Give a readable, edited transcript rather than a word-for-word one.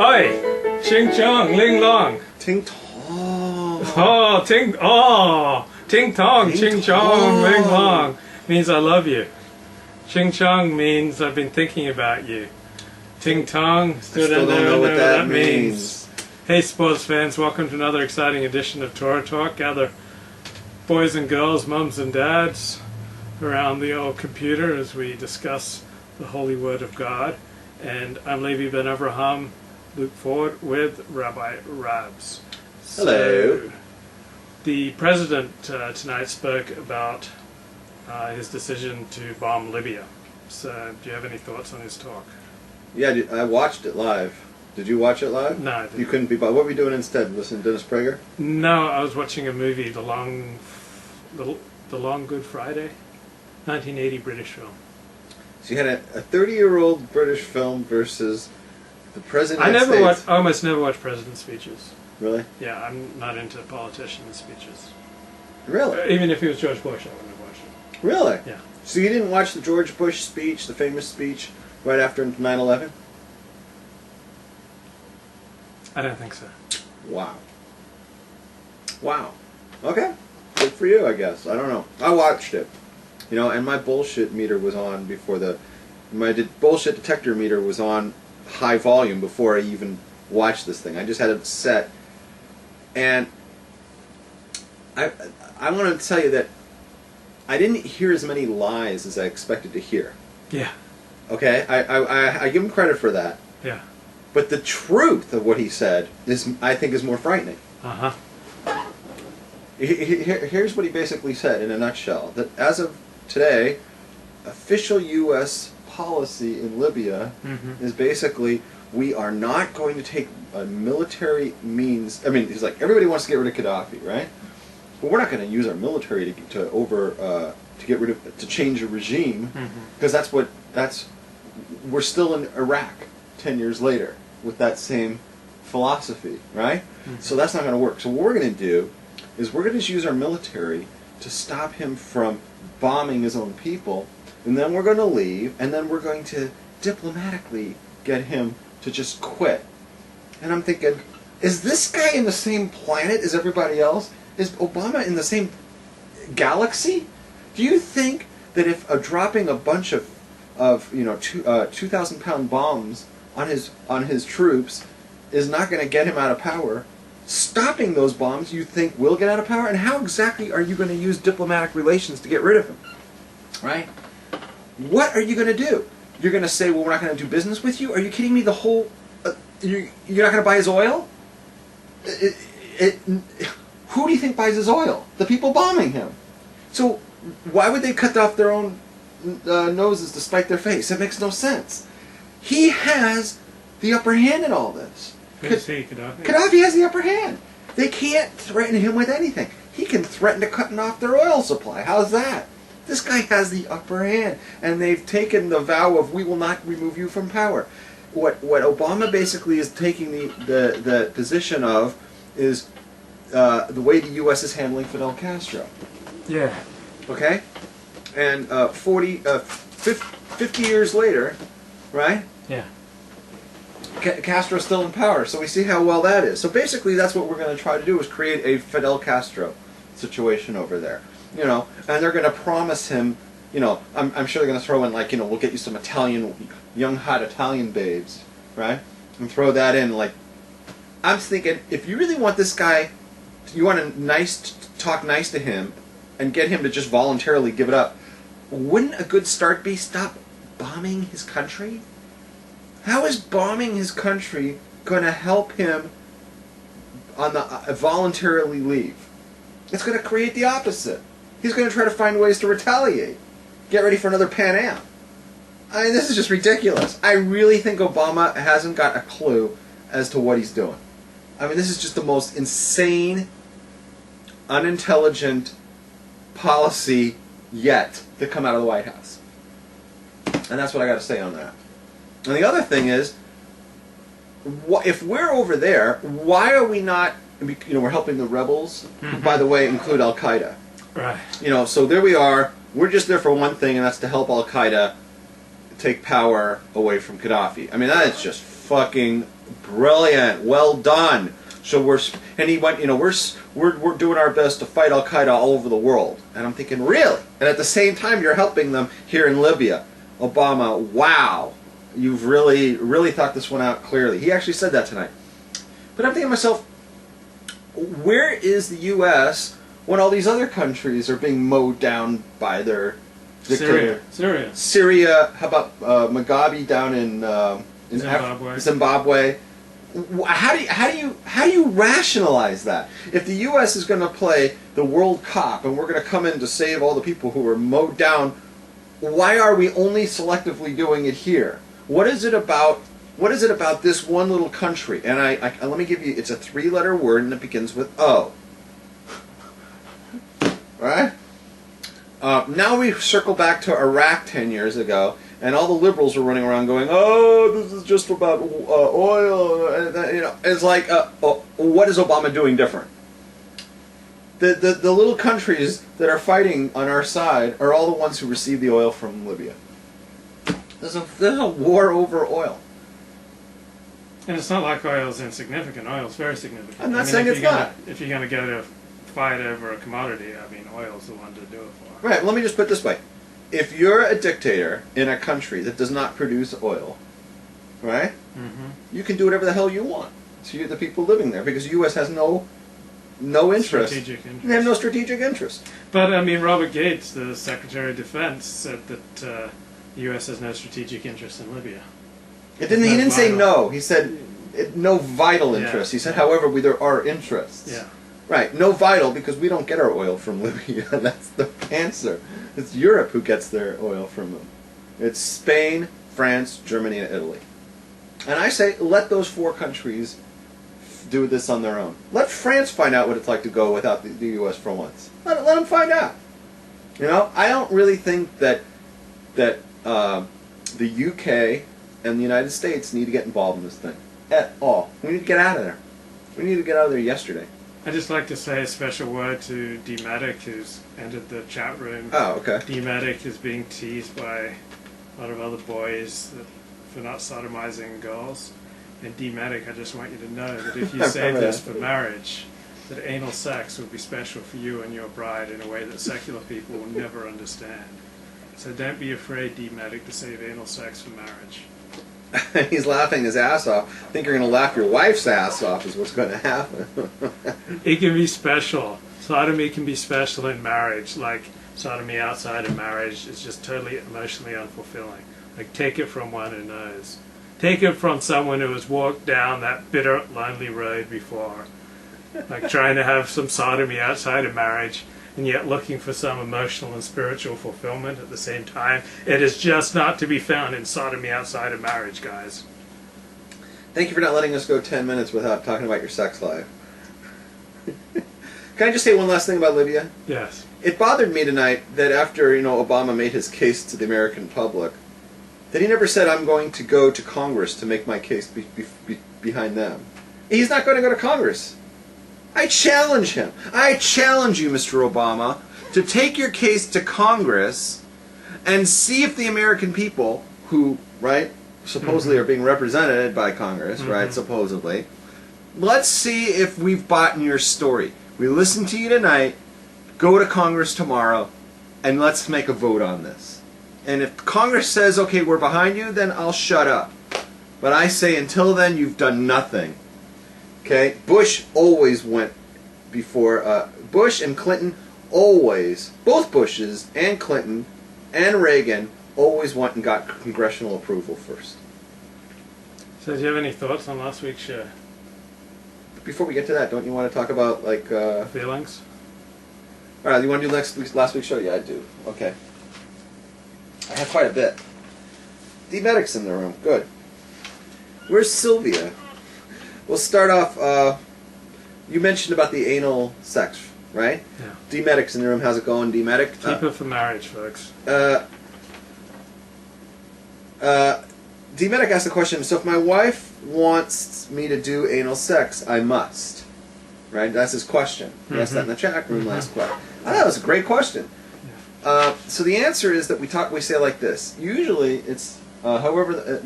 Oi! Ching chong, ling long. Ting tong. Oh, ting tong, ching chong, ling long means I love you. Ching chong means I've been thinking about you. Ting tong, still don't know what that means. Hey sports fans, welcome to another exciting edition of Torah Talk. Gather boys and girls, mums and dads around the old computer as we discuss the Holy Word of God. And I'm Levi Ben Avraham, Luke Ford with Rabbi Rabs. Hello. So, the president tonight spoke about his decision to bomb Libya. So, do you have any thoughts on his talk? Yeah, I watched it live. Did you watch it live? No, I didn't. You couldn't be. What were we doing instead? Listen to Dennis Prager? No, I was watching a movie, The Long Good Friday, 1980 British film. So you had a 30-year-old British film versus the president of the States. I almost never watch president speeches. Really? Yeah, I'm not into politicians' speeches. Really? Even if he was George Bush, I wouldn't have watched it. Really? Yeah. So you didn't watch the George Bush speech, the famous speech, right after 9/11? I don't think so. Wow. Wow. Okay. Good for you, I guess. I don't know. I watched it. You know, and my bullshit meter was on before my bullshit detector meter was on high volume before I even watched this thing. I just had it set. And I want to tell you that I didn't hear as many lies as I expected to hear. Yeah. Okay? I give him credit for that. Yeah. But the truth of what he said I think is more frightening. Uh-huh. Here's what he basically said in a nutshell. That as of today, official U.S. policy in Libya is basically, we are not going to take a military means. I mean, he's like, everybody wants to get rid of Gaddafi, right? But we're not going to use our military to change a regime, because we're still in Iraq 10 years later with that same philosophy, right? So that's not going to work. So what we're going to do is we're going to use our military to stop him from bombing his own people, and then we're going to leave, and then we're going to diplomatically get him to just quit. And I'm thinking, is this guy in the same planet as everybody else? Is Obama in the same galaxy? Do you think that if dropping a bunch of 2,000-pound bombs on his troops is not going to get him out of power, stopping those bombs you think will get out of power? And how exactly are you going to use diplomatic relations to get rid of him? Right? What are you going to do? You're going to say, well, we're not going to do business with you? Are you kidding me? The whole... you're not going to buy his oil? Who do you think buys his oil? The people bombing him. So why would they cut off their own noses to spite their face? It makes no sense. He has the upper hand in all this. Gaddafi? Gaddafi has the upper hand. They can't threaten him with anything. He can threaten to cut off their oil supply. How's that? This guy has the upper hand, and they've taken the vow of, we will not remove you from power. What Obama basically is taking the position of is the way the U.S. is handling Fidel Castro. Yeah. Okay? And 50 years later, right? Yeah. Castro's still in power, so we see how well that is. So basically, that's what we're going to try to do, is create a Fidel Castro situation over there. You know, and they're going to promise him, you know, I'm sure they're going to throw in, like, you know, we'll get you some young hot Italian babes, right? And throw that in, like, I'm thinking, if you really want this guy, you want to talk nice to him and get him to just voluntarily give it up, wouldn't a good start be stop bombing his country? How is bombing his country going to help him on the voluntarily leave? It's going to create the opposite. He's going to try to find ways to retaliate. Get ready for another Pan Am. I mean, this is just ridiculous. I really think Obama hasn't got a clue as to what he's doing. I mean, this is just the most insane, unintelligent policy yet to come out of the White House. And that's what I got to say on that. And the other thing is, if we're over there, why are we not, you know, we're helping the rebels, by the way, include Al-Qaeda. Right. You know, so there we are, we're just there for one thing, and that's to help Al-Qaeda take power away from Gaddafi. I mean, that is just fucking brilliant. Well done. So he went, we're doing our best to fight Al Qaeda all over the world. And I'm thinking, really? And at the same time, you're helping them here in Libya. Obama, wow, you've really, really thought this one out clearly. He actually said that tonight. But I'm thinking to myself, where is the U.S. when all these other countries are being mowed down by their dictator? Syria. How about Mugabe down in Zimbabwe? How do you rationalize that? If the U.S. is going to play the world cop and we're going to come in to save all the people who are mowed down, why are we only selectively doing it here? What is it about this one little country? And I let me give you. It's a 3-letter word and it begins with O. Right? Now we circle back to Iraq 10 years ago. And all the liberals are running around going, "Oh, this is just about oil." It's like, what is Obama doing different? The little countries that are fighting on our side are all the ones who receive the oil from Libya. There's a war over oil. And it's not like oil is insignificant. Oil is very significant. I'm not saying it's not. If you're going to go to fight over a commodity, I mean, oil is the one to do it for. Right. Let me just put it this way. If you're a dictator in a country that does not produce oil, right, you can do whatever the hell you want to the people living there because the U.S. has no interest. Strategic interest. They have no strategic interest. But, I mean, Robert Gates, the Secretary of Defense, said that the U.S. has no strategic interest in Libya. He didn't say no. He said no vital interest. He said, however, there are interests. Yeah. Right. No vital because we don't get our oil from Libya. That's the answer. It's Europe who gets their oil from them. It's Spain, France, Germany, and Italy. And I say, let those 4 countries do this on their own. Let France find out what it's like to go without the U.S. for once. Let them find out. I don't really think that the UK and the United States need to get involved in this thing at all. We need to get out of there. We need to get out of there yesterday. I'd just like to say a special word to D-Medic, who's entered the chat room. Oh, okay. D-Medic is being teased by a lot of other boys for not sodomizing girls. And D-Medic, I just want you to know that if you save this for marriage, that anal sex will be special for you and your bride in a way that secular people will never understand. So don't be afraid, D-Medic, to save anal sex for marriage. He's laughing his ass off. I think you're going to laugh your wife's ass off is what's going to happen. It can be special. Sodomy can be special in marriage. Like sodomy outside of marriage is just totally emotionally unfulfilling. Like take it from one who knows. Take it from someone who has walked down that bitter, lonely road before. Like trying to have some sodomy outside of marriage and yet looking for some emotional and spiritual fulfillment at the same time. It is just not to be found in sodomy outside of marriage, guys. Thank you for not letting us go 10 minutes without talking about your sex life. Can I just say one last thing about Libya? Yes. It bothered me tonight that after Obama made his case to the American public, that he never said, I'm going to go to Congress to make my case behind them. He's not going to go to Congress. I challenge him. I challenge you, Mr. Obama, to take your case to Congress and see if the American people who, right, supposedly are being represented by Congress, right, supposedly, let's see if we've bought your story. We listened to you tonight, go to Congress tomorrow, and let's make a vote on this. And if Congress says, okay, we're behind you, then I'll shut up. But I say until then, you've done nothing. Okay, Bush always went before, Bush and Clinton always, both Bushes and Clinton and Reagan always went and got congressional approval first. So do you have any thoughts on last week's show? Before we get to that, don't you want to talk about, like... feelings? Alright, you want to do last week's show? Yeah, I do. Okay. I have quite a bit. D-Medic's in the room. Good. Where's Sylvia? We'll start off, you mentioned about the anal sex, right? Yeah. D-Medic's in the room. How's it going, D-Medic? Keep it for marriage, folks. D-Medic asked the question, so if my wife wants me to do anal sex, I must. Right? That's his question. He asked that in the chat room last question. I thought that was a great question. So the answer is that we say like this. Usually it's However, we have